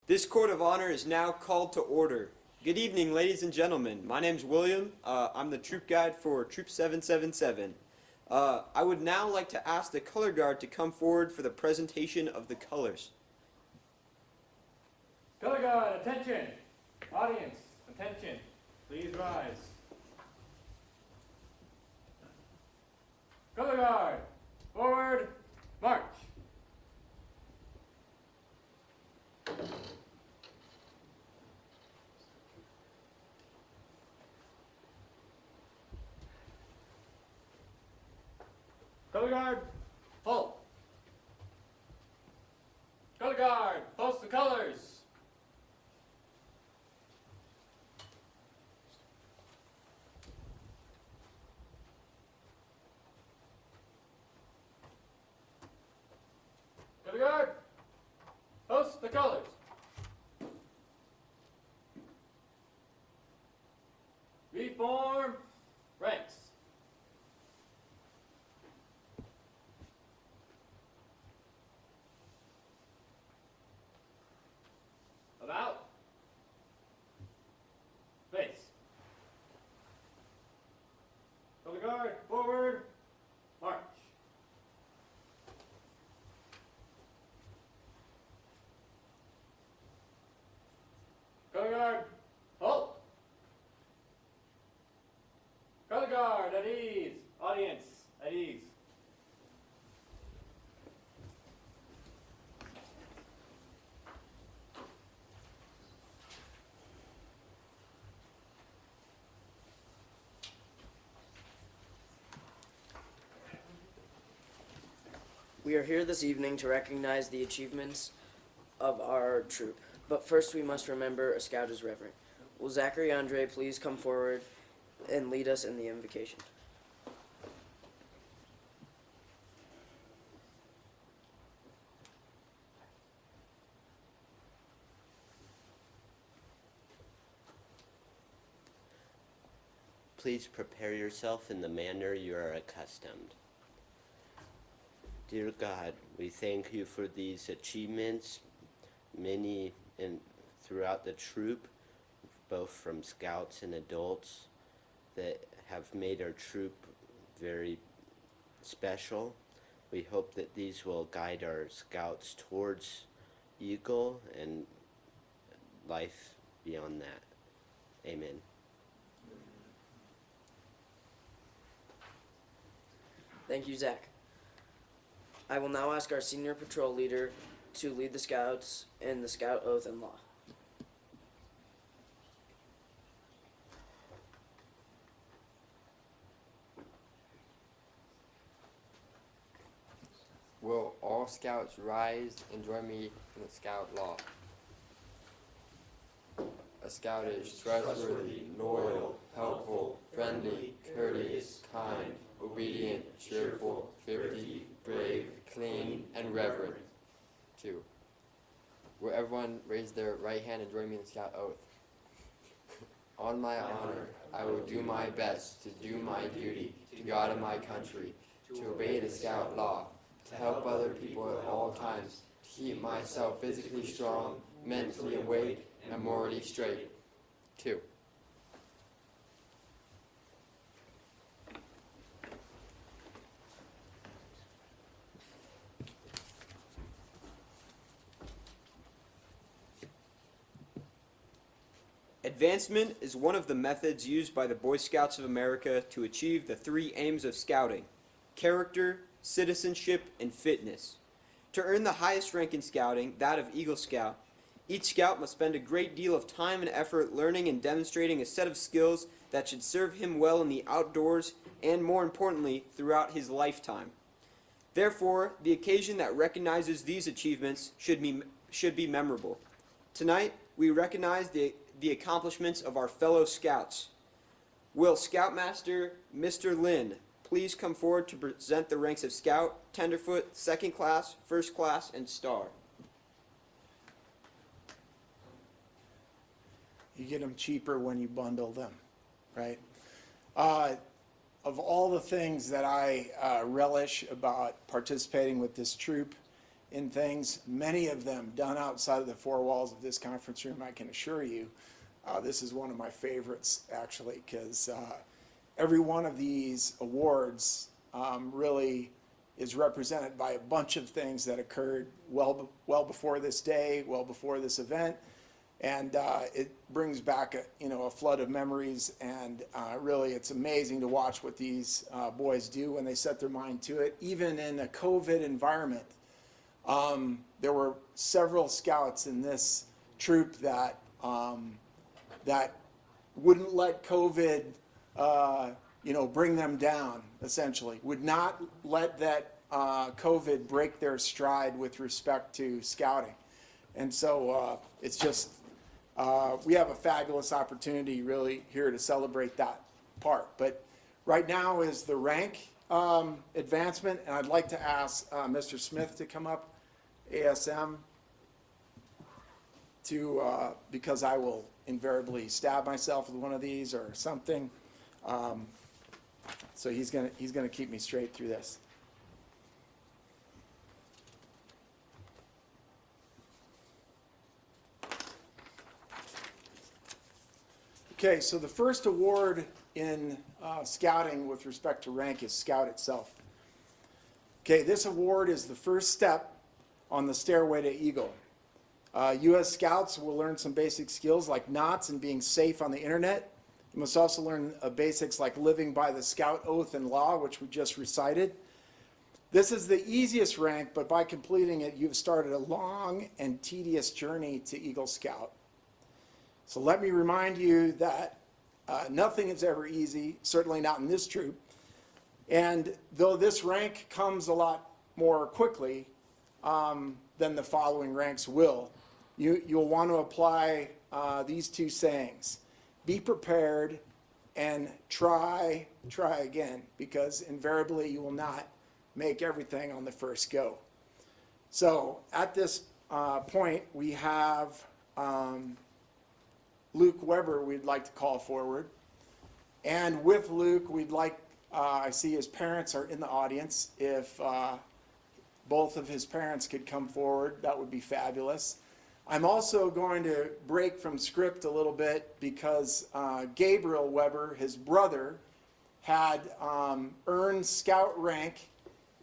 This court of honor is now called to order. Good evening, ladies and gentlemen. My name's William. I'm the troop guide for Troop 777. I would now like to ask the color guard to come forward for the presentation of the colors. Color guard, attention! Audience, attention. Please rise. Color guard, forward, march. Color guard, halt. Color guard, post the colors. Color guard, post the colors. Reform ranks. About. Face. Color guard, forward, march. Color guard, halt. Color guard, at ease. Audience, at ease. We are here this evening to recognize the achievements of our troop. But first we must remember a scout is reverent. Will Zachary Andre please come forward and lead us in the invocation? Please prepare yourself in the manner you are accustomed. Dear God, we thank you for these achievements, many throughout the troop, both from scouts and adults, that have made our troop very special. We hope that these will guide our scouts towards Eagle and life beyond that. Amen. Thank you, Zach. I will now ask our senior patrol leader to lead the scouts in the scout oath and law. Will all scouts rise and join me in the scout law? A scout is trustworthy, loyal, helpful, friendly, courteous, kind, obedient, cheerful, thrifty, brave, clean, and reverent. 2. Will everyone raise their right hand and join me in the scout oath? On my honor, I will do my best to do my duty to God and my country, to obey the scout law, to help other people at all times, to keep myself physically strong, mentally awake, and morally straight. 2. Advancement is one of the methods used by the Boy Scouts of America to achieve the 3 aims of scouting: character, citizenship, and fitness. To earn the highest rank in scouting, that of Eagle Scout, each scout must spend a great deal of time and effort learning and demonstrating a set of skills that should serve him well in the outdoors and, more importantly, throughout his lifetime. Therefore, the occasion that recognizes these achievements should be memorable. Tonight, we recognize the accomplishments of our fellow scouts. Will Scoutmaster Mr. Lynn please come forward to present the ranks of Scout, Tenderfoot, Second Class, First Class, and Star? You get them cheaper when you bundle them, right? Of all the things that I relish about participating with this troop in things, many of them done outside of the four walls of this conference room, I can assure you. This is one of my favorites, actually, because every one of these awards really is represented by a bunch of things that occurred well before this day, well before this event, and it brings back a flood of memories. And really, it's amazing to watch what these boys do when they set their mind to it, even in a COVID environment. There were several scouts in this troop that wouldn't let COVID, bring them down, essentially. Would not let that COVID break their stride with respect to scouting. And so it's just, we have a fabulous opportunity really here to celebrate that part. But right now is the rank advancement, and I'd like to ask Mr. Smith to come up, ASM, because I will invariably stab myself with one of these or something. So he's gonna keep me straight through this. Okay, so the first award in scouting with respect to rank is Scout itself. Okay, this award is the first step on the stairway to Eagle. U.S. Scouts will learn some basic skills like knots and being safe on the internet. You must also learn basics like living by the Scout Oath and Law, which we just recited. This is the easiest rank, but by completing it, you've started a long and tedious journey to Eagle Scout. So let me remind you that nothing is ever easy, certainly not in this troop. And though this rank comes a lot more quickly than the following ranks will, you'll want to apply these two sayings. Be prepared and try again, because invariably you will not make everything on the first go. So at this point, we have Luke Weber we'd like to call forward. And with Luke, we'd like, I see his parents are in the audience. If both of his parents could come forward, that would be fabulous. I'm also going to break from script a little bit because Gabriel Weber, his brother, had earned scout rank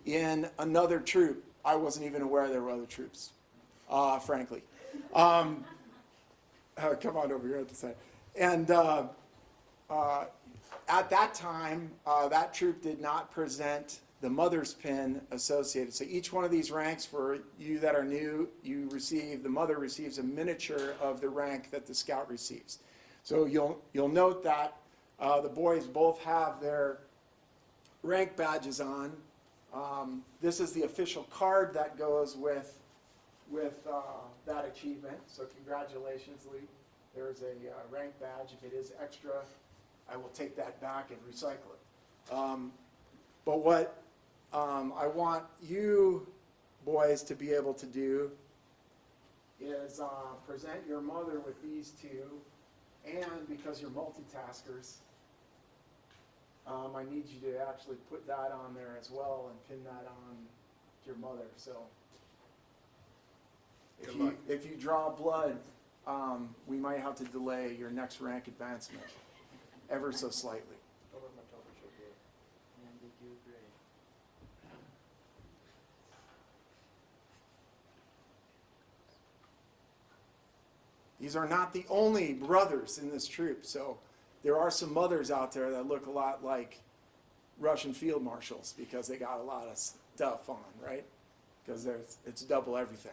in another troop. I wasn't even aware there were other troops, frankly. Come on over here at the side. And at that time, that troop did not present the mother's pin associated. So each one of these ranks, for you that are new, the mother receives a miniature of the rank that the scout receives. So you'll note that the boys both have their rank badges on. This is the official card that goes with that achievement. So congratulations, Lee. There's a rank badge. If it is extra, I will take that back and recycle it. But what I want you boys to be able to do is present your mother with these two, and because you're multitaskers, I need you to actually put that on there as well and pin that on your mother. So if you draw blood, we might have to delay your next rank advancement ever so slightly. These are not the only brothers in this troop, so there are some mothers out there that look a lot like Russian field marshals because they got a lot of stuff on, right? Because it's double everything.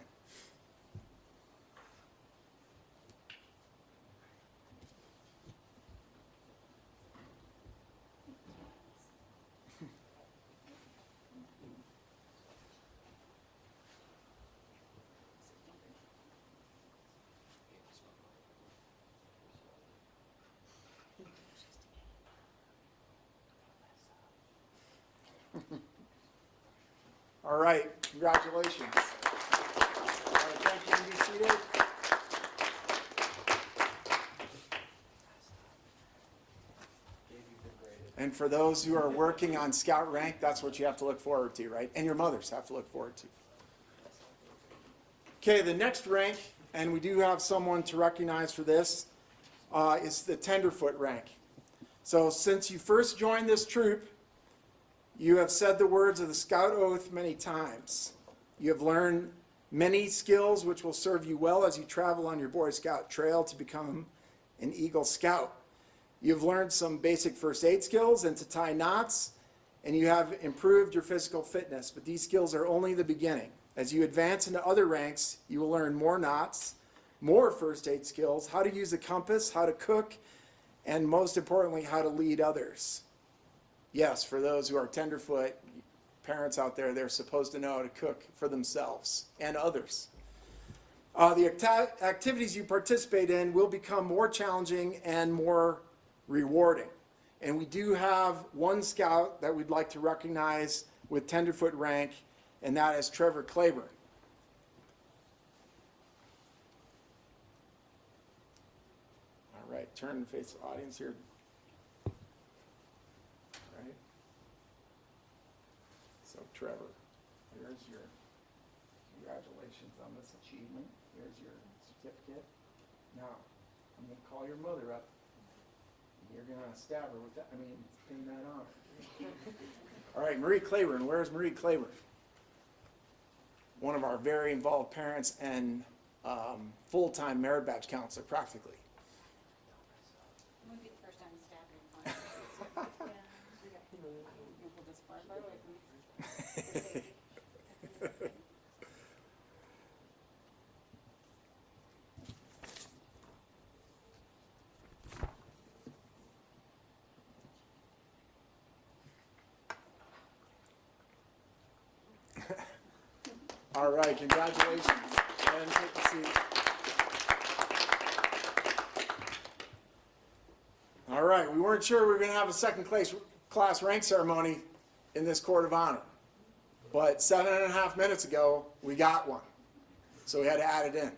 All right, congratulations. All right, thank you. Be seated. And for those who are working on scout rank, that's what you have to look forward to, right? And your mothers have to look forward to. Okay, the next rank, and we do have someone to recognize for this, is the tenderfoot rank. So since you first joined this troop, you have said the words of the Scout Oath many times. You have learned many skills which will serve you well as you travel on your Boy Scout trail to become an Eagle Scout. You've learned some basic first aid skills and to tie knots, and you have improved your physical fitness, but these skills are only the beginning. As you advance into other ranks, you will learn more knots, more first aid skills, how to use a compass, how to cook, and most importantly, how to lead others. Yes, for those who are tenderfoot, parents out there, they're supposed to know how to cook for themselves and others. The activities you participate in will become more challenging and more rewarding. And we do have one scout that we'd like to recognize with tenderfoot rank, and that is Trevor Claber. All right, turn and face the audience here. All right. So Trevor, here's your congratulations on this achievement. Here's your certificate. Now, I'm going to call your mother up. You're going to stab her with that. Pin that on her. All right, Marie Claiborne. Where's Marie Claiborne? One of our very involved parents and full-time merit badge counselor, practically. It wouldn't be the first time stabbed her. You'll pull this far away from me. All right, congratulations. Go ahead and take a seat. All right, we weren't sure we were going to have a second class rank ceremony in this court of honor. But 7.5 minutes ago, we got one. So we had to add it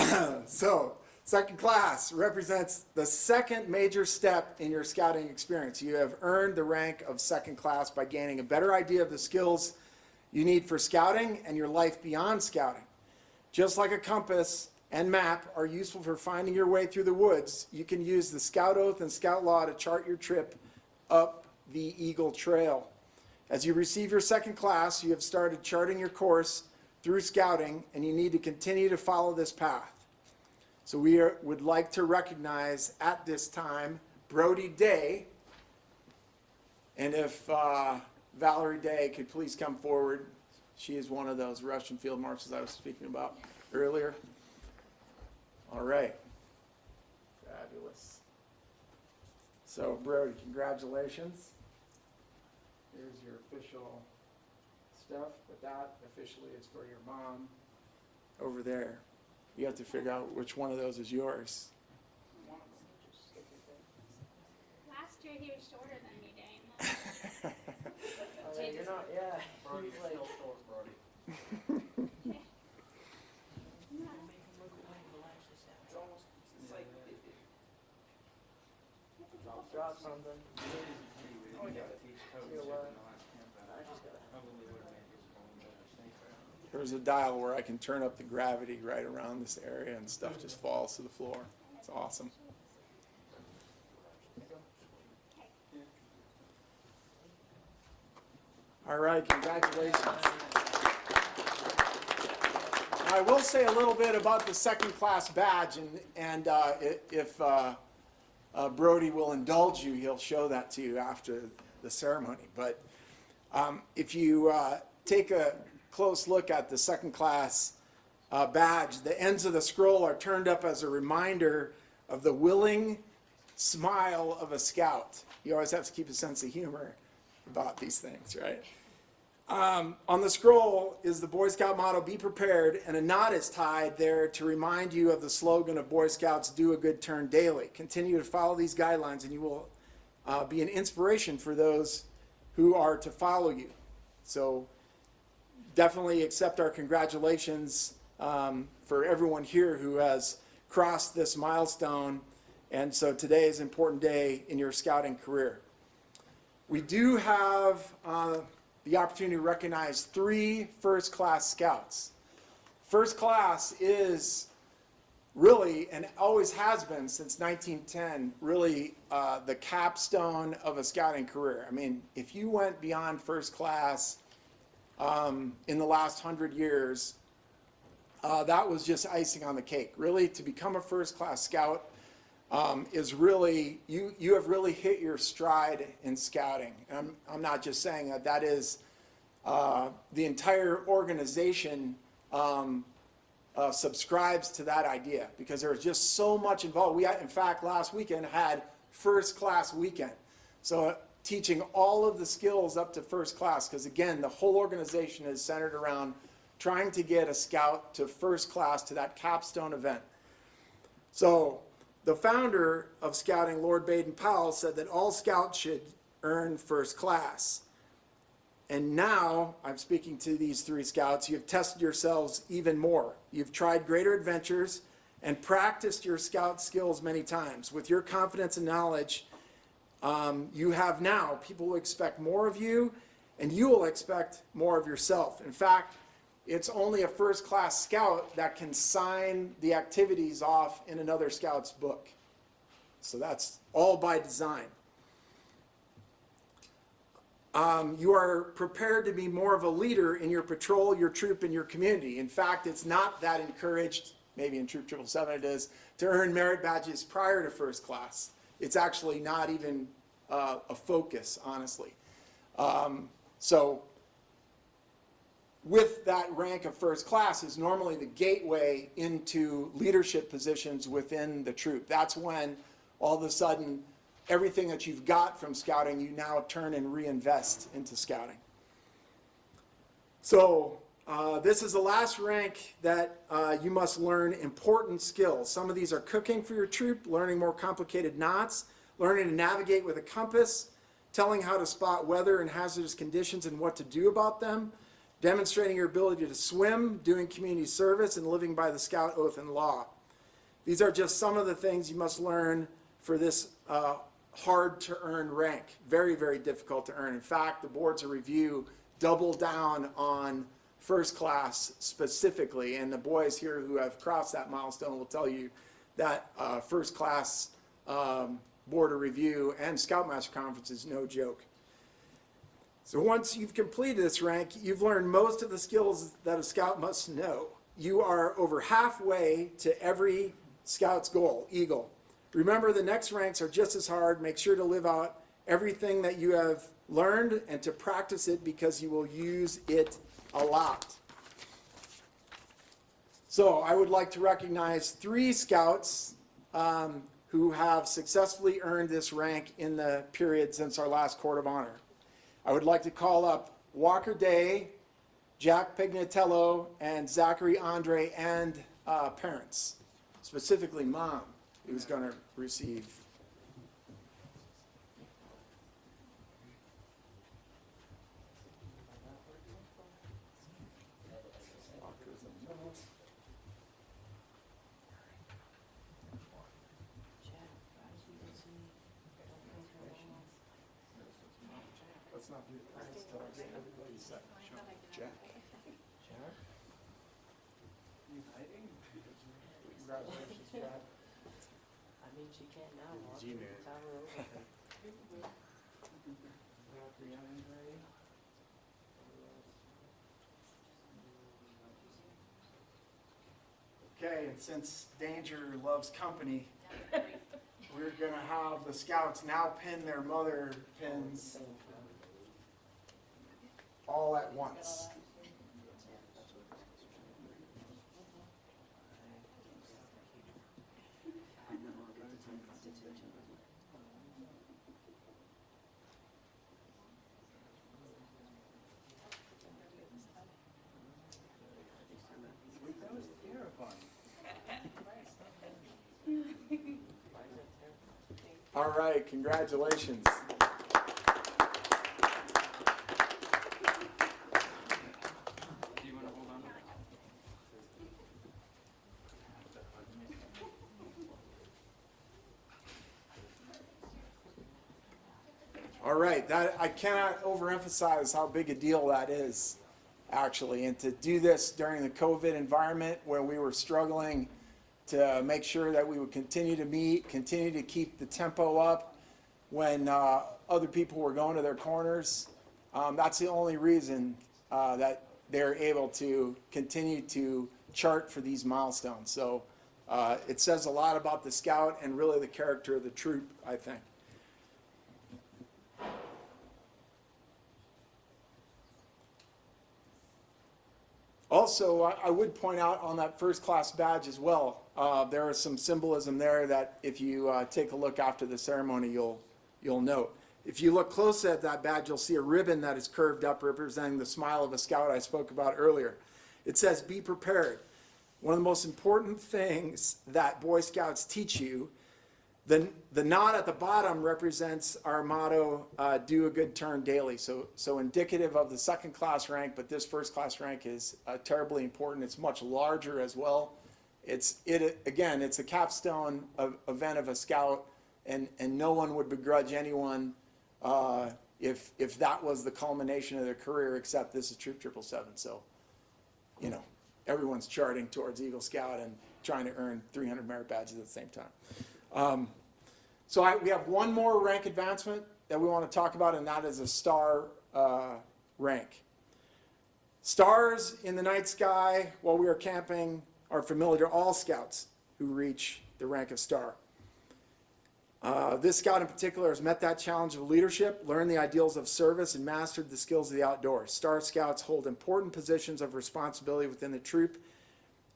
in. So, second class represents the second major step in your scouting experience. You have earned the rank of second class by gaining a better idea of the skills you need for scouting and your life beyond scouting. Just like a compass and map are useful for finding your way through the woods, you can use the Scout Oath and Scout Law to chart your trip up the Eagle Trail. As you receive your second class, you have started charting your course through scouting, and you need to continue to follow this path. So we would like to recognize at this time Brody Day, and if Valerie Day could please come forward. She is one of those Russian field marshals I was speaking about earlier. All right. Fabulous. So Brody, congratulations. Here's your official stuff, but that officially is for your mom over there. You have to figure out which one of those is yours. Last year he was shorter than me, Dane. You're not, yeah. Brody, you're still short, Brody. Drop something. Oh, yeah. There's a dial where I can turn up the gravity right around this area and stuff just falls to the floor. It's awesome. All right, congratulations. I will say a little bit about the second class badge, and if Brody will indulge you, he'll show that to you after the ceremony. But if you take a close look at the second class badge, the ends of the scroll are turned up as a reminder of the willing smile of a scout. You always have to keep a sense of humor about these things, right? On the scroll is the Boy Scout motto, be prepared, and a knot is tied there to remind you of the slogan of Boy Scouts, do a good turn daily. Continue to follow these guidelines and you will be an inspiration for those who are to follow you. So definitely accept our congratulations for everyone here who has crossed this milestone. And so today is an important day in your scouting career. We do have the opportunity to recognize 3 first-class scouts. First class is really, and always has been since 1910, really the capstone of a scouting career. I mean, if you went beyond first class in the last 100 years, that was just icing on the cake. Really, to become a first class scout is really, you have really hit your stride in scouting. And I'm not just saying that, that is the entire organization subscribes to that idea, because there's just so much involved. We, in fact, last weekend had first class weekend. So teaching all of the skills up to first class, because again, the whole organization is centered around trying to get a scout to first class, to that capstone event. So the founder of scouting, Lord Baden-Powell, said that all scouts should earn first class. And now, I'm speaking to these 3 scouts, you've tested yourselves even more. You've tried greater adventures and practiced your scout skills many times. With your confidence and knowledge, you have now, people will expect more of you, and you will expect more of yourself. In fact, it's only a first-class scout that can sign the activities off in another scout's book. So that's all by design. You are prepared to be more of a leader in your patrol, your troop, and your community. In fact, it's not that encouraged, maybe in Troop 777 it is, to earn merit badges prior to first class. It's actually not even a focus, honestly. So with that rank of first class is normally the gateway into leadership positions within the troop. That's when all of a sudden everything that you've got from scouting, you now turn and reinvest into scouting. So this is the last rank that you must learn important skills. Some of these are cooking for your troop, learning more complicated knots, learning to navigate with a compass, telling how to spot weather and hazardous conditions and what to do about them, demonstrating your ability to swim, doing community service, and living by the scout oath and law. These are just some of the things you must learn for this hard to earn rank. Very, very difficult to earn. In fact, the boards of review double down on first class specifically, and the boys here who have crossed that milestone will tell you that first class board of review and Scoutmaster Conference is no joke. So once you've completed this rank, you've learned most of the skills that a scout must know. You are over halfway to every scout's goal, Eagle. Remember, the next ranks are just as hard. Make sure to live out everything that you have learned and to practice it, because you will use it a lot. So I would like to recognize 3 scouts who have successfully earned this rank in the period since our last Court of Honor. I would like to call up Walker Day, Jack Pignatello, and Zachary Andre, and parents, specifically Mom, who's going to receive. Let's not do that. Let's tell everybody set. Jack. Jack. You hiding? Congratulations, Jack. I mean, she can't now walk. G-Man. Tell her over there. Okay, and since danger loves company, we're going to have the scouts now pin their mother pins all at once. That was terrifying. All right, congratulations. Do you want to hold on? All All right, that I cannot overemphasize how big a deal that is, actually, and to do this during the COVID environment where we were struggling to make sure that we would continue to meet, continue to keep the tempo up when other people were going to their corners. That's the only reason that they're able to continue to chart for these milestones. So it says a lot about the Scout and really the character of the troop, I think. Also, I would point out on that first class badge as well, there is some symbolism there that if you take a look after the ceremony, you'll note. If you look close at that badge, you'll see a ribbon that is curved up representing the smile of a scout I spoke about earlier. It says, be prepared. One of the most important things that Boy Scouts teach you, the knot at the bottom represents our motto, do a good turn daily. So indicative of the second class rank, but this first class rank is terribly important. It's much larger as well. Again, it's a capstone event of a scout, and no one would begrudge anyone if that was the culmination of their career, except this is Troop 777. So, you know, everyone's charting towards Eagle Scout and trying to earn 300 merit badges at the same time. We have one more rank advancement that we want to talk about, and that is a star rank. Stars in the night sky while we are camping are familiar to all scouts who reach the rank of star. This scout in particular has met that challenge of leadership, learned the ideals of service, and mastered the skills of the outdoors. Star Scouts hold important positions of responsibility within the troop,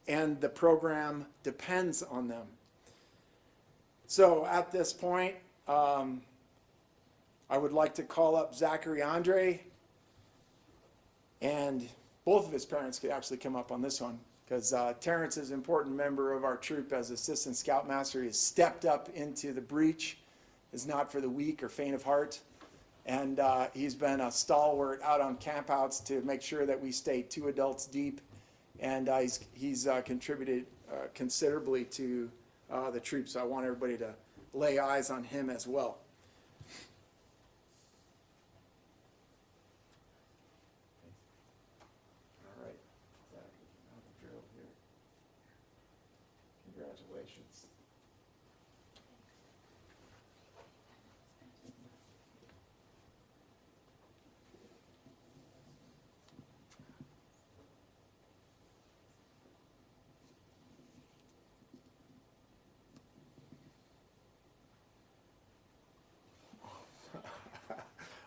and the program depends on them. So at this point, I would like to call up Zachary Andre, and both of his parents could actually come up on this one, because Terrence is an important member of our troop as Assistant Scoutmaster. He has stepped up into the breach, is not for the weak or faint of heart, and he's been a stalwart out on campouts to make sure that we stay 2 adults deep, and he's contributed considerably to the troop, so I want everybody to lay eyes on him as well. All right, Zach, you know the drill here. Congratulations.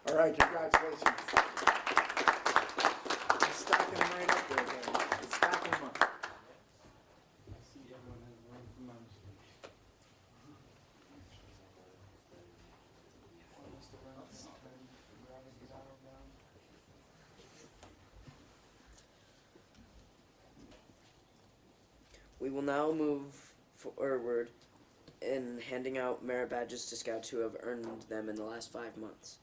All right, congratulations. Just stacking them right up there, guys. Just stacking them up. We will now move forward in handing out merit badges to scouts who have earned them in the last 5 months.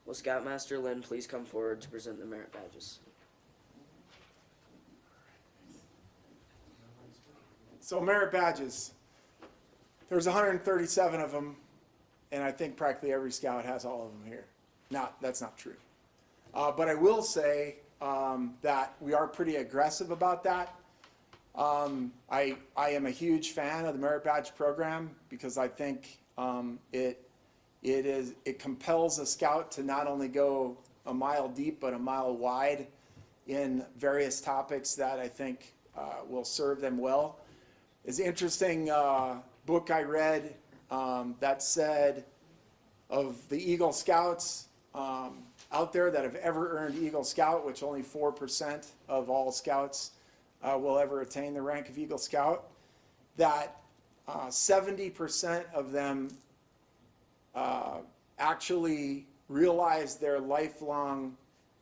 Will Scoutmaster Lynn please come forward to present the merit badges? So merit badges, there's 137 of them, and I think practically every scout has all of them here. That's not true. But I will say that we are pretty aggressive about that. I am a huge fan of the merit badge program because I think it compels a scout to not only go a mile deep but a mile wide in various topics that I think will serve them well. It's an interesting book I read that said of the Eagle Scouts out there that have ever earned Eagle Scout, which only 4% of all scouts will ever attain the rank of Eagle Scout, that 70% of them actually realize their lifelong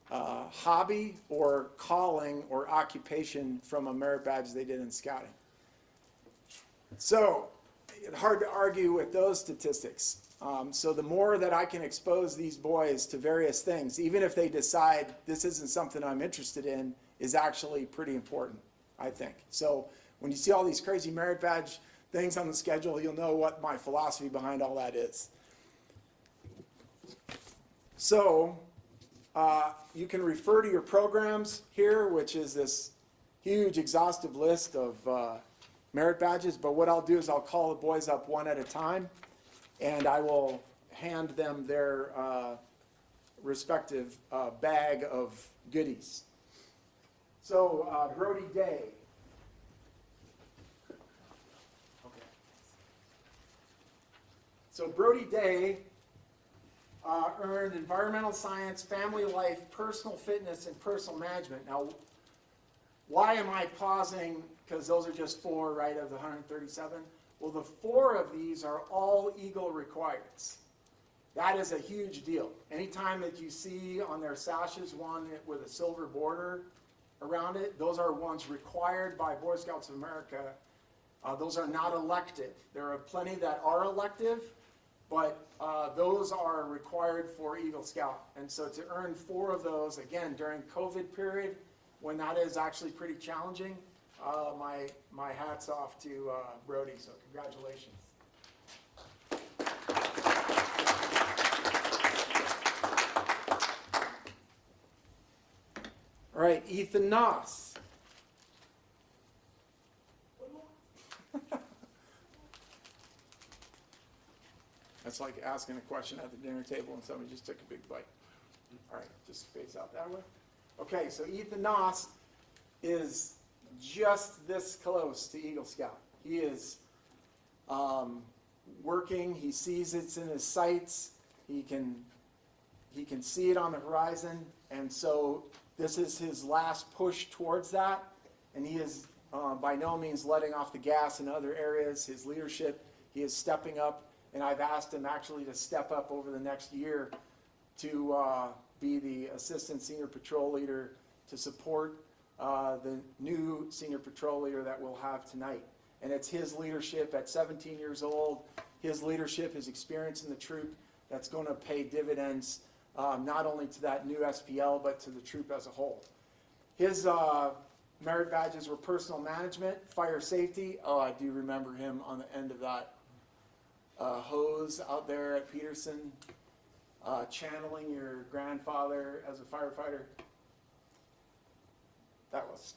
hobby or calling or occupation from a merit badge they did in scouting. So it's hard to argue with those statistics. So the more that I can expose these boys to various things, even if they decide this isn't something I'm interested in, is actually pretty important, I think. So when you see all these crazy merit badge things on the schedule, you'll know what my philosophy behind all that is. So you can refer to your programs here, which is this huge exhaustive list of merit badges. But what I'll do is I'll call the boys up one at a time, and I will hand them their respective bag of goodies. So Brody Day. Okay. So Brody Day earned environmental science, family life, personal fitness, and personal management. Now, why am I pausing? Because those are just 4, right, of the 137. Well, the 4 of these are all Eagle requireds. That is a huge deal. Anytime that you see on their sashes one with a silver border around it, those are ones required by Boy Scouts of America. Those are not elective. There are plenty that are elective, but those are required for Eagle Scout. And so to earn 4 of those, again, during COVID period, when that is actually pretty challenging, my hat's off to Brody, so congratulations. All right, Ethan Noss. That's like asking a question at the dinner table and somebody just took a big bite. All right, just face out that way. Okay, so Ethan Noss is just this close to Eagle Scout. He is working. He sees it's in his sights. He can see it on the horizon, and so this is his last push towards that. And he is by no means letting off the gas in other areas. His leadership, he is stepping up, and I've asked him actually to step up over the next year to be the assistant senior patrol leader to support the new senior patrol leader that we'll have tonight. And it's his leadership at 17 years old, his leadership, his experience in the troop that's going to pay dividends not only to that new SPL, but to the troop as a whole. His merit badges were personal management, fire safety. Oh, I do remember him on the end of that hose out there at Peterson, channeling your grandfather as a firefighter. That was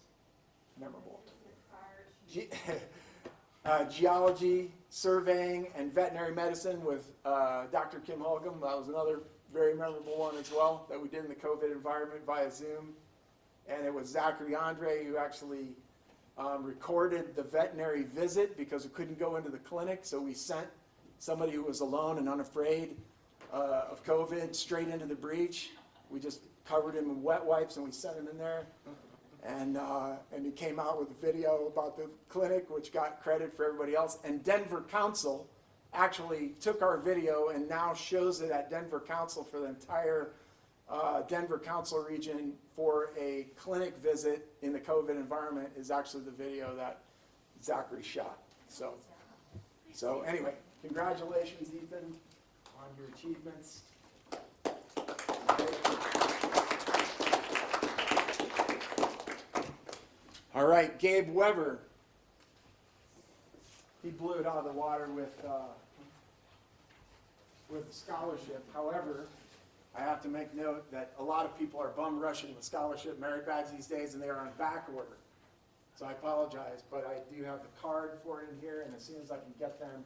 memorable. Geology, surveying, and veterinary medicine with Dr. Kim Holcomb. That was another very memorable one as well that we did in the COVID environment via Zoom. And it was Zachary Andre who actually recorded the veterinary visit because we couldn't go into the clinic, so we sent somebody who was alone and unafraid of COVID straight into the breach. We just covered him in wet wipes and we sent him in there. And he came out with a video about the clinic, which got credit for everybody else. And Denver Council actually took our video and now shows it at Denver Council for the entire Denver Council region for a clinic visit in the COVID environment is actually the video that Zachary shot. So anyway, congratulations, Ethan, on your achievements. All right, Gabe Weber. He blew it out of the water with scholarship. However, I have to make note that a lot of people are bum rushing with scholarship merit badge these days, and they are on back order. So I apologize, but I do have the card for it in here, and as soon as I can get them,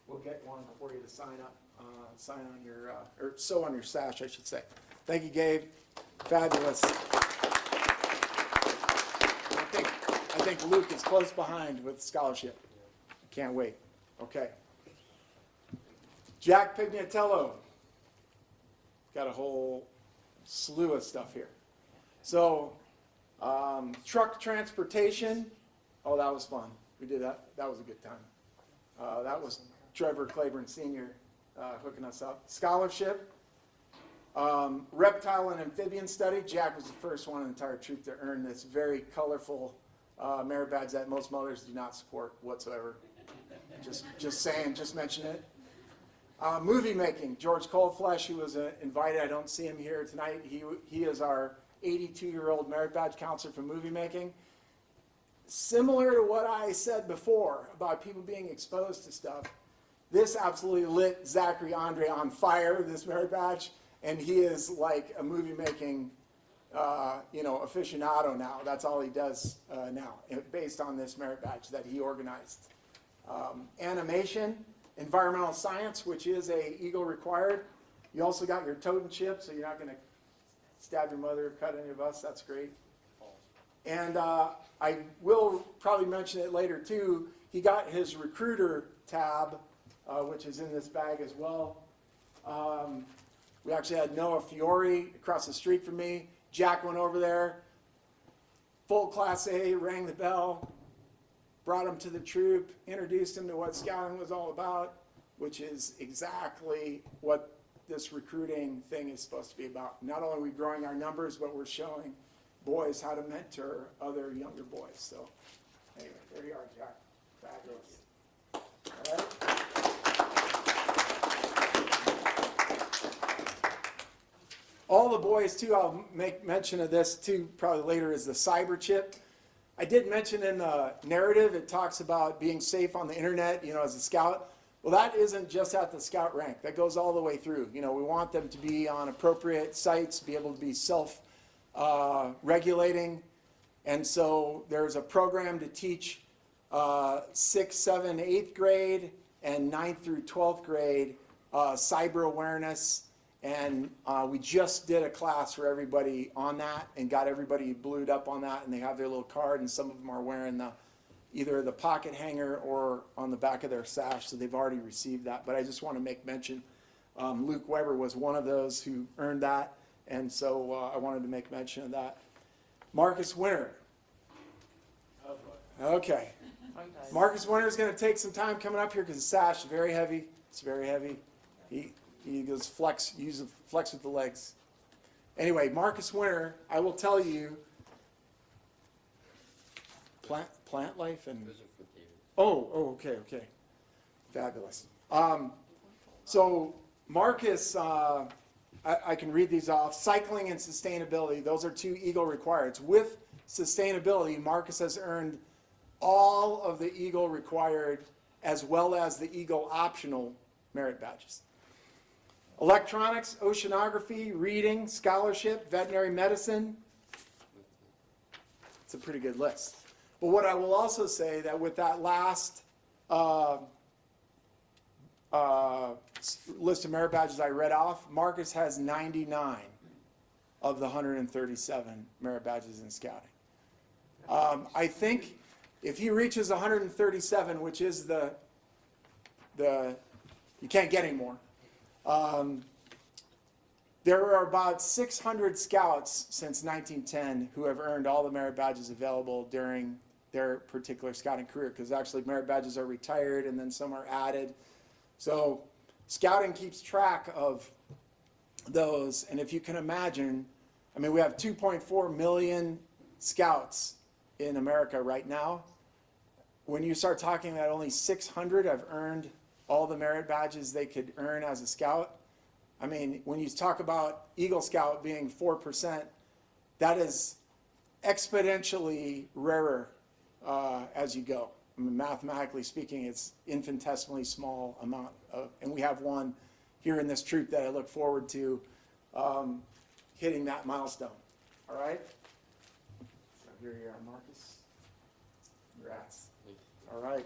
we'll get one for you to sign up, sign on your, or sew on your sash, I should say. Thank you, Gabe. Fabulous. I think Luke is close behind with scholarship. Can't wait. Okay. Jack Pignatello. Got a whole slew of stuff here. So, truck transportation. Oh, that was fun. We did that. That was a good time. That was Trevor Claiborne Sr. Hooking us up. Scholarship. Reptile and amphibian study. Jack was the first one in the entire troop to earn this very colorful merit badge that most mothers do not support whatsoever. Just saying, just mention it. Movie making. George Coldflesh, who was invited. I don't see him here tonight. He is our 82-year-old merit badge counselor for movie making. Similar to what I said before about people being exposed to stuff, this absolutely lit Zachary Andre on fire, this merit badge. and he is like a movie making, aficionado now. That's all he does now, based on this merit badge that he organized. Animation, environmental science, which is a Eagle required. You also got your totem chip, so you're not going to stab your mother or cut any of us. That's great. And I will probably mention it later too. He got his recruiter tab, which is in this bag as well. We actually had Noah Fiore across the street from me. Jack went over there, full Class A, rang the bell, brought him to the troop, introduced him to what scouting was all about, which is exactly what this recruiting thing is supposed to be about. Not only are we growing our numbers, but we're showing boys how to mentor other younger boys. So anyway, there you are, Jack. Fabulous. All right. All the boys too, I'll make mention of this too probably later, is the cyber chip. I did mention in the narrative, it talks about being safe on the internet, as a scout. Well, that isn't just at the scout rank. That goes all the way through. We want them to be on appropriate sites, be able to be self-regulating. And so there's a program to teach 6th, 7th, 8th grade and 9th through 12th grade cyber awareness. And we just did a class for everybody on that and got everybody blued up on that, and they have their little card, and some of them are wearing either the pocket hanger or on the back of their sash, so they've already received that. But I just want to make mention, Luke Weber was one of those who earned that, and so I wanted to make mention of that. Marcus Winter. Okay. Marcus Winter is going to take some time coming up here because the sash is very heavy. It's very heavy. He goes flex with the legs. Anyway, Marcus Winter, I will tell you, plant life and okay, fabulous. So Marcus, I can read these off. Cycling and sustainability; those are 2 Eagle requireds. With sustainability, Marcus has earned all of the Eagle required as well as the Eagle optional merit badges. Electronics, oceanography, reading, scholarship, veterinary medicine. It's a pretty good list. But what I will also say that with that last list of merit badges I read off, Marcus has 99 of the 137 merit badges in scouting. I think if he reaches 137, which is the you can't get any more. There are about 600 scouts since 1910 who have earned all the merit badges available during their particular scouting career, because actually merit badges are retired and then some are added. So scouting keeps track of those, and if you can imagine, we have 2.4 million scouts in America right now. When you start talking that only 600 have earned all the merit badges they could earn as a scout, when you talk about Eagle Scout being 4%, that is exponentially rarer as you go. Mathematically speaking, it's infinitesimally small amount and we have one here in this troop that I look forward to hitting that milestone. All right? So here you are, Marcus. Congrats. All right.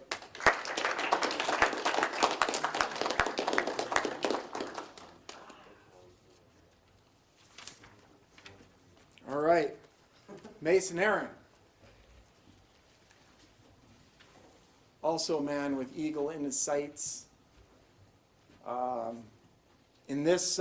All right, Mason Aaron. Also a man with Eagle in his sights. In this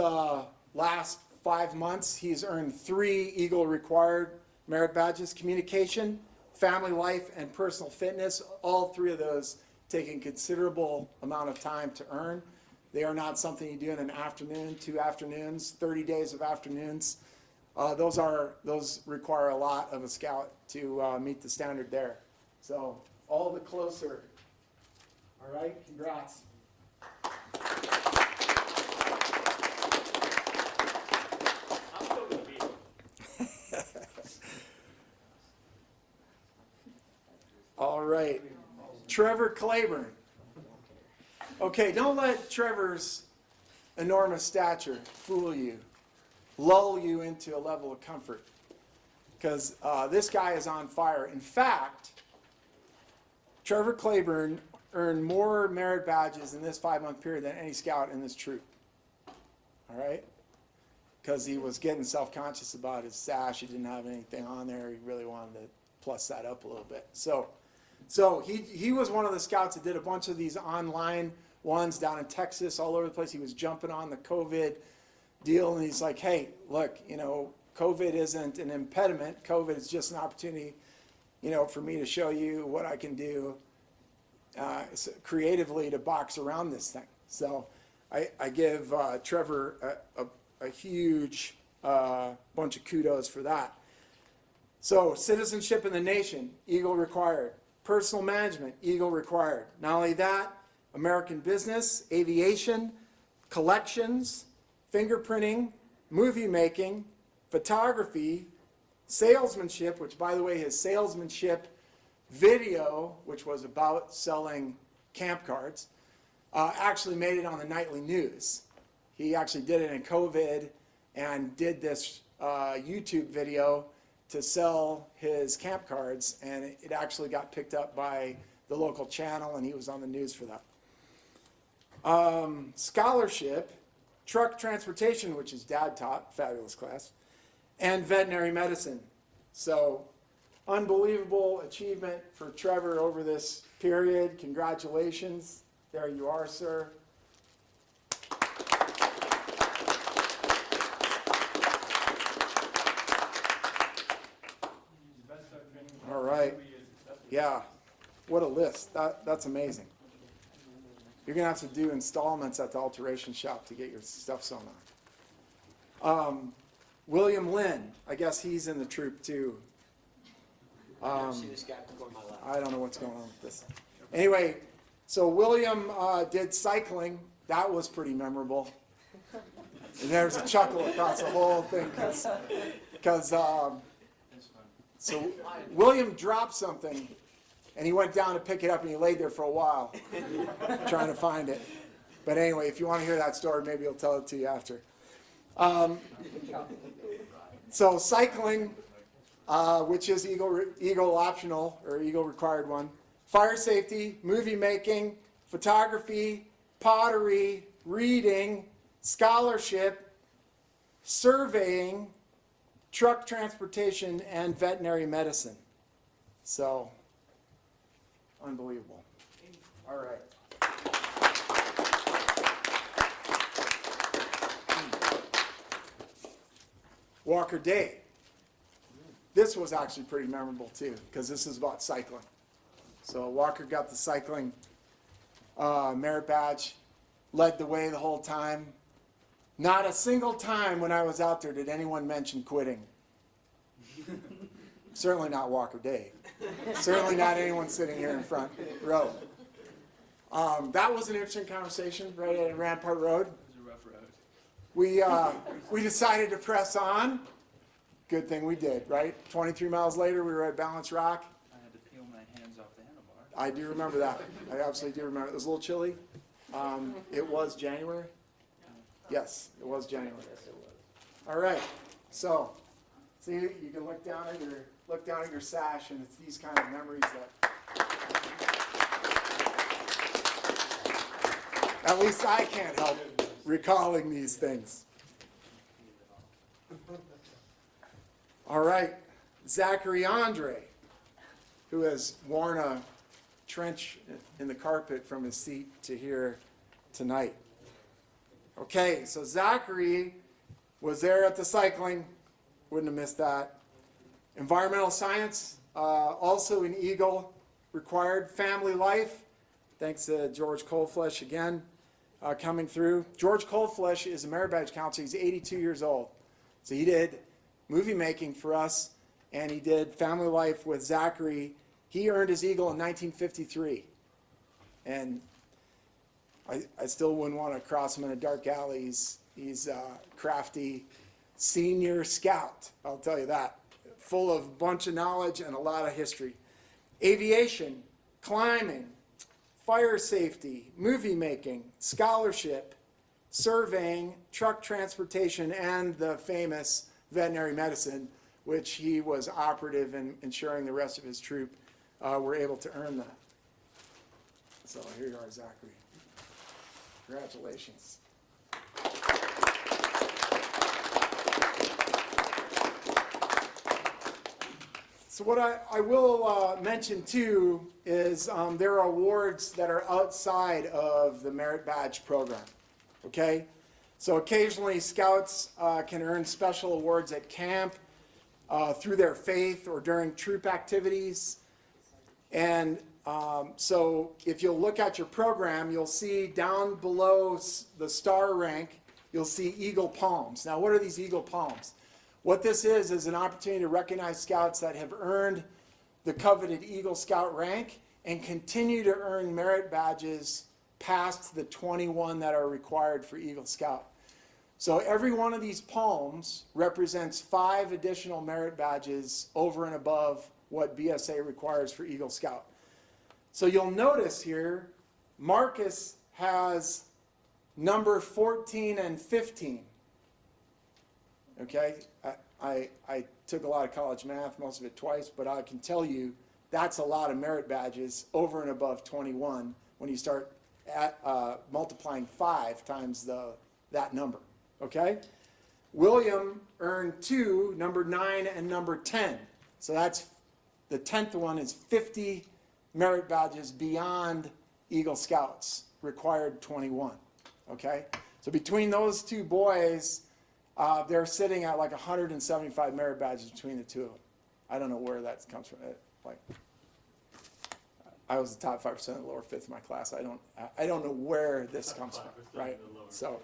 last 5 months, he's earned 3 Eagle required merit badges: communication, family life, and personal fitness. All 3 of those taking considerable amount of time to earn. They are not something you do in an afternoon, 2 afternoons, 30 days of afternoons. Those require a lot of a scout to meet the standard there. So all the closer. All right, congrats. I'm still going to be. All right, Trevor Claiborne. Okay, don't let Trevor's enormous stature fool you. lull you into a level of comfort. Because this guy is on fire. In fact, Trevor Claiborne earned more merit badges in this 5-month period than any scout in this troop. All right? Because he was getting self-conscious about his sash. He didn't have anything on there. He really wanted to plus that up a little bit. So he was one of the scouts that did a bunch of these online ones down in Texas, all over the place. He was jumping on the COVID deal, and he's like, hey, look, COVID isn't an impediment. COVID is just an opportunity, for me to show you what I can do creatively to box around this thing. So I give Trevor a huge bunch of kudos for that. So citizenship in the nation, Eagle required. Personal management, Eagle required. Not only that, American business, aviation, collections, fingerprinting, movie making, photography, salesmanship, which, by the way, his salesmanship video, which was about selling camp cards, actually made it on the nightly news. He actually did it in COVID and did this YouTube video to sell his camp cards, and it actually got picked up by the local channel, and he was on the news for that. Scholarship, truck transportation, which his dad taught, fabulous class, and veterinary medicine. So unbelievable achievement for Trevor over this period. Congratulations. There you are, sir. All right. Yeah. What a list. That's amazing. You're going to have to do installments at the alteration shop to get your stuff sewn on. William Lynn, I guess he's in the troop too. See this guy before my life. I don't know what's going on with this. Anyway, so William did cycling. That was pretty memorable. And there's a chuckle across the whole thing because so William dropped something and he went down to pick it up and he laid there for a while trying to find it. But anyway, if you want to hear that story, maybe he'll tell it to you after. So cycling, which is Eagle optional or Eagle required one. Fire safety, movie making, photography, pottery, reading, scholarship, surveying, truck transportation, and veterinary medicine. So, unbelievable. All right. Walker Day. This was actually pretty memorable too, because this is about cycling. So Walker got the cycling merit badge, led the way the whole time. Not a single time when I was out there did anyone mention quitting. Certainly not Walker Day. Certainly not anyone sitting here in front row. That was an interesting conversation right at Rampart Road. We decided to press on. Good thing we did, right? 23 miles later, we were at Balance Rock. I had to peel my hands off the handlebar. I do remember that. I absolutely do remember. It was a little chilly. It was January. Yes, it was January. All right. So, see, you can look down at your sash, and it's these kind of memories that. At least I can't help recalling these things. All right, Zachary Andre, who has worn a trench in the carpet from his seat to here tonight. Okay, so Zachary was there at the cycling, wouldn't have missed that. Environmental science, also an Eagle required. Family life, thanks to George Coldflesh again, coming through. George Coldflesh is a merit badge counselor. He's 82 years old. So he did movie making for us, and he did family life with Zachary. He earned his Eagle in 1953. And I still wouldn't want to cross him in a dark alley. He's a crafty senior scout, I'll tell you that. Full of a bunch of knowledge and a lot of history. Aviation, climbing, fire safety, movie making, scholarship, surveying, truck transportation, and the famous veterinary medicine, which he was operative in ensuring the rest of his troop were able to earn that. So here you are, Zachary. Congratulations. So what I will mention too is there are awards that are outside of the merit badge program, okay? So occasionally scouts can earn special awards at camp through their faith or during troop activities. And so if you'll look at your program, you'll see down below the star rank, you'll see Eagle Palms. Now what are these Eagle Palms? What this is an opportunity to recognize scouts that have earned the coveted Eagle Scout rank and continue to earn merit badges past the 21 that are required for Eagle Scout. So every one of these palms represents 5 additional merit badges over and above what BSA requires for Eagle Scout. So you'll notice here, Marcus has number 14 and 15. Okay, I took a lot of college math, most of it twice, but I can tell you that's a lot of merit badges over and above 21 when you start multiplying 5 times that number. Okay, William earned 2, number 9 and number 10. So that's the 10th one is 50 merit badges beyond Eagle Scouts, required 21. Okay, so between those two boys, they're sitting at like 175 merit badges between the two of them. I don't know where that comes from. I was the top 5% of the lower fifth of my class. I don't know where this comes from, right? So,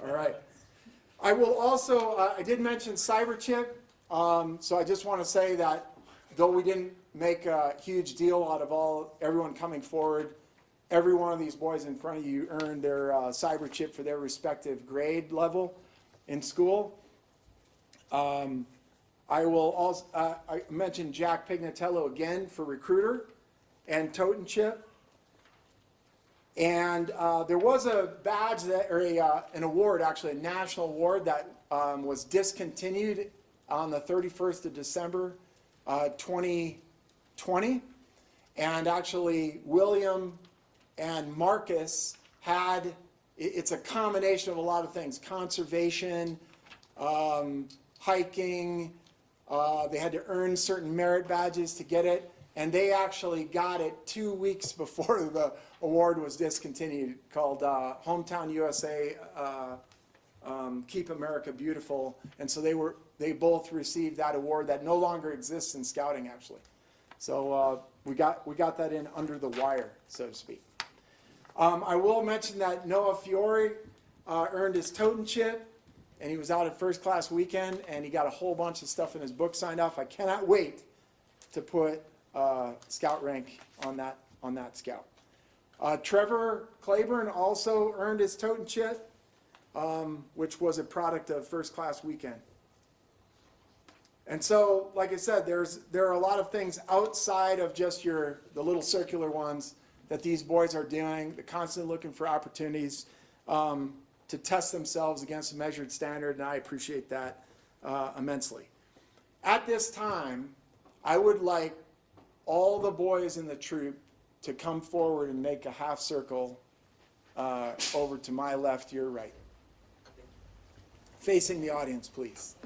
all right. I will also, I did mention Cyberchip, so I just want to say that though we didn't make a huge deal out of everyone coming forward, every one of these boys in front of you earned their Cyberchip for their respective grade level in school. I will also I mentioned Jack Pignatello again for recruiter and Totem Chip. And there was a badge or an award, actually a national award that was discontinued on the 31st of December 2020. And actually William and Marcus had, it's a combination of a lot of things, conservation, hiking, they had to earn certain merit badges to get it, and they actually got it 2 weeks before the award was discontinued, called Hometown USA, Keep America Beautiful, and so they both received that award that no longer exists in scouting, actually. So we got that in under the wire, so to speak. I will mention that Noah Fiore earned his Totem Chip, and he was out at First Class Weekend, and he got a whole bunch of stuff in his book signed off. I cannot wait to put scout rank on that scout. Trevor Claiborne also earned his Totem Chip, which was a product of First Class Weekend. And so, like I said, there are a lot of things outside of just the little circular ones that these boys are doing. They're constantly looking for opportunities to test themselves against a measured standard, and I appreciate that immensely. At this time, I would like all the boys in the troop to come forward and make a half circle over to my left, your right. Facing the audience, please.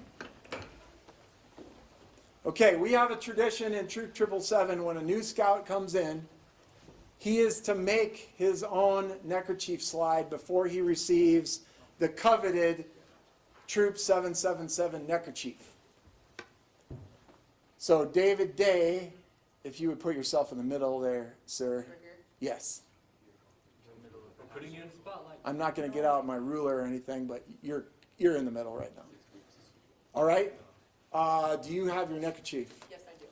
Okay, we have a tradition in Troop 777 when a new scout comes in, he is to make his own neckerchief slide before he receives the coveted Troop 777 neckerchief. So David Day, if you would put yourself in the middle there, sir. Right here? Yes. Putting you in the spotlight. I'm not going to get out my ruler or anything, but you're in the middle right now. All right? Do you have your neckerchief Yes, I do.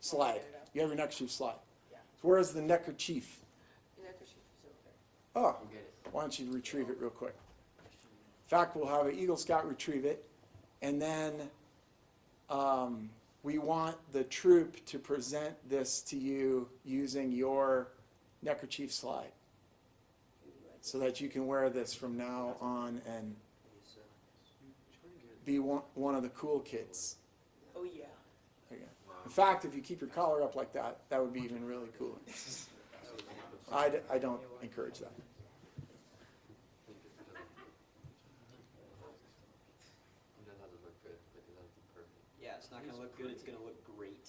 slide? You have your neckerchief slide. Yeah. So where's the neckerchief? The neckerchief is over there. Oh, why don't you retrieve it real quick? In fact, we'll have an Eagle Scout retrieve it, and then we want the troop to present this to you using your neckerchief slide. so that you can wear this from now on and be one of the cool kids. Oh yeah. There you go. In fact, if you keep your collar up like that, that would be even really cooler. I don't encourage that. Yeah, it's not going to look good. It's going to look great.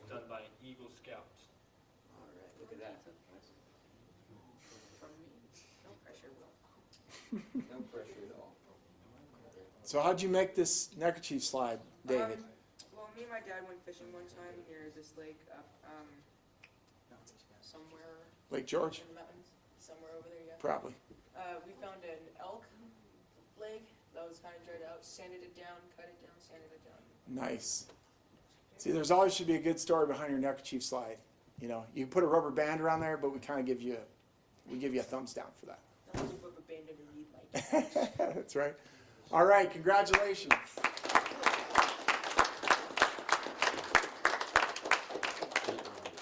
Done by Eagle Scouts. All right, look at that. No pressure, Will. No pressure at all. So how'd you make this neckerchief slide, David? Well, me and my dad went fishing one time near this lake up somewhere Lake George? in the mountains, somewhere over there, yeah. Probably. We found an elk leg that was kind of dried out, sanded it down, cut it down, sanded it down. Nice. See, there's always should be a good story behind your neckerchief slide. You know, you put a rubber band around there, but we kind of give you a thumbs down for that. That was a rubber band underneath my dad. That's right. All right, congratulations.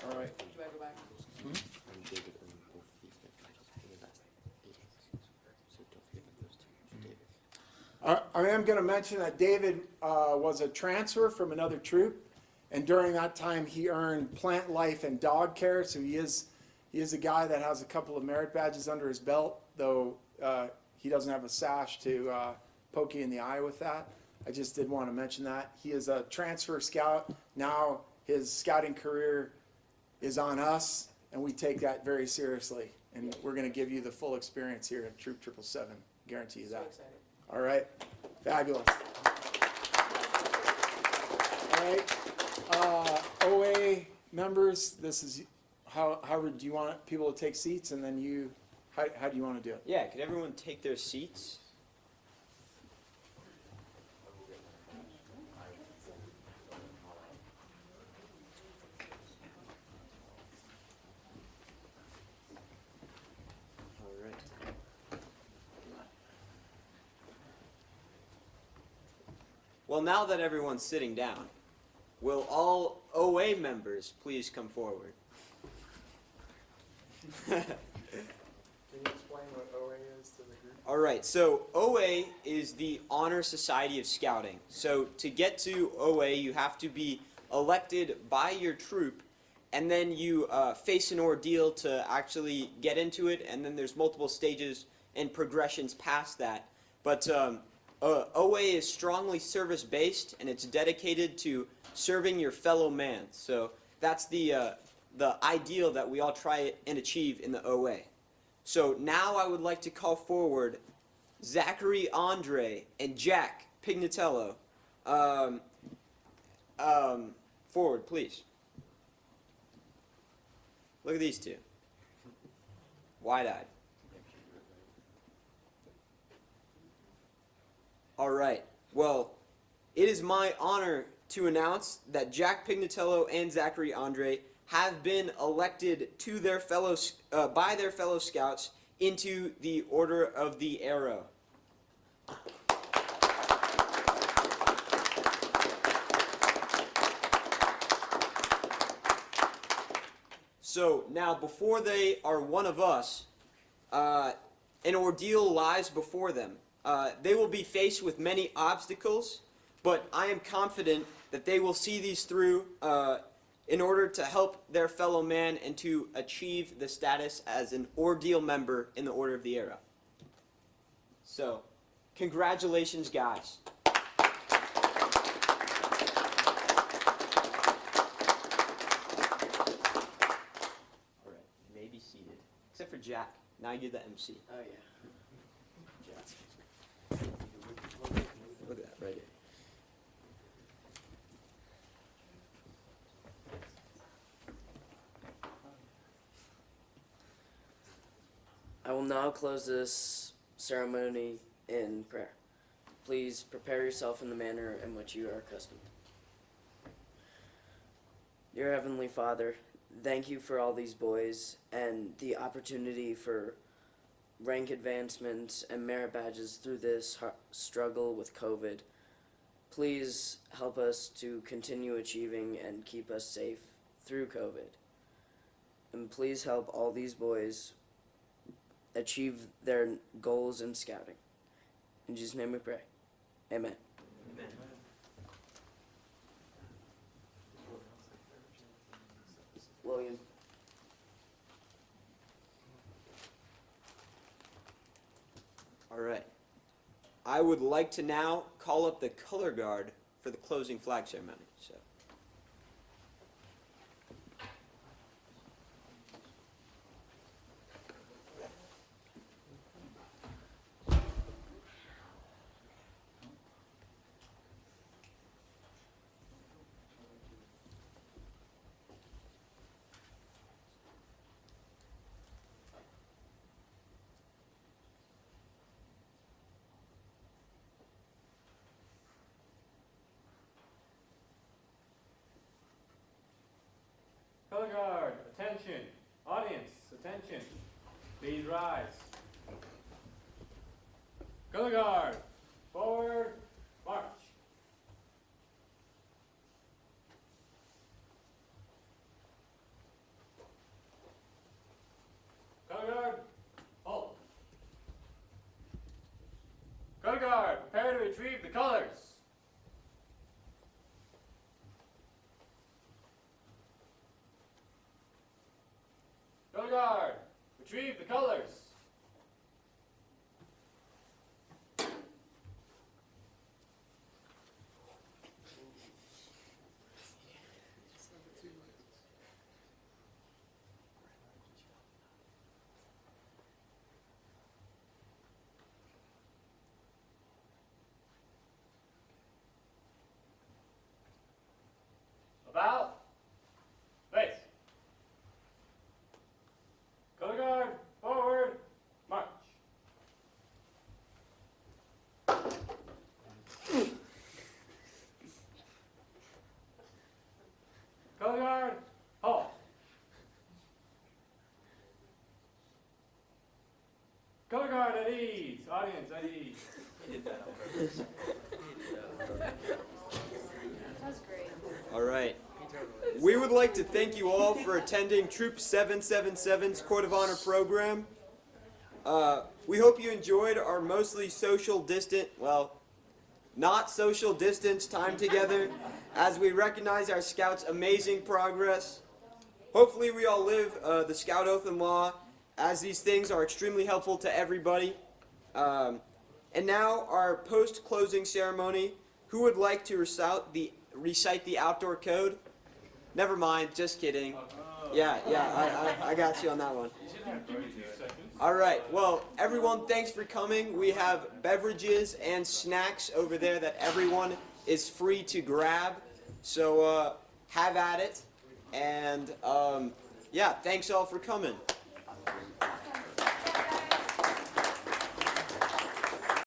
All right. Do I go back? I am going to mention that David was a transfer from another troop, and during that time he earned plant life and dog care. So he is a guy that has a couple of merit badges under his belt, though he doesn't have a sash to poke you in the eye with that. I just did want to mention that. He is a transfer scout. Now his scouting career is on us, and we take that very seriously. And we're going to give you the full experience here at Troop 777. Guarantee you So that. excited. All right, fabulous. All right, OA members, this is how do you want people to take seats, and then how do you want to do it? Yeah, could everyone take their seats? All right. Well, now that everyone's sitting down, will all OA members please come forward? Can you explain what OA is to the group? All right, so OA is the Honor Society of Scouting. So to get to OA, you have to be elected by your troop, and then you face an ordeal to actually get into it, and then there's multiple stages and progressions past that. But OA is strongly service-based, and it's dedicated to serving your fellow man. So that's the ideal that we all try and achieve in the OA. So now I would like to call forward Zachary Andre and Jack Pignatello. Forward, please. Look at these two. Wide-eyed. All right. Well, it is my honor to announce that Jack Pignatello and Zachary Andre have been elected to their by their fellow scouts into the Order of the Arrow. So now, before they are one of us, an ordeal lies before them. They will be faced with many obstacles, but I am confident that they will see these through in order to help their fellow man and to achieve the status as an ordeal member in the Order of the Arrow. So, congratulations, guys. All right, you may be seated, except for Jack. Now you're the MC. Oh yeah. Look at that right here. I will now close this ceremony in prayer. Please prepare yourself in the manner in which you are accustomed. Dear Heavenly Father, thank you for all these boys and the opportunity for rank advancements and merit badges through this struggle with COVID. Please help us to continue achieving and keep us safe through COVID. And please help all these boys achieve their goals in scouting. In Jesus' name we pray. Amen. William. All right. I would like to now call up the color guard for the closing flag ceremony. So. Color guard, attention. Audience, attention. Please rise. Color guard, forward, march. Color guard, halt. Color guard, prepare to retrieve the colors. Color guard, retrieve the colors. About, face. Color guard, forward, march. Color guard, halt. Color guard at ease. Audience at ease. That's great. All right. We would like to thank you all for attending Troop 777's Court of Honor program. We hope you enjoyed our mostly social distant, well, not social distance time together as we recognize our scouts' amazing progress. Hopefully we all live the Scout Oath and Law, as these things are extremely helpful to everybody. And now our post-closing ceremony. Who would like to recite the outdoor code? Never mind, just kidding. Yeah, I got you on that one. All right, well, everyone, thanks for coming. We have beverages and snacks over there that everyone is free to grab. So have at it. And yeah, thanks all for coming.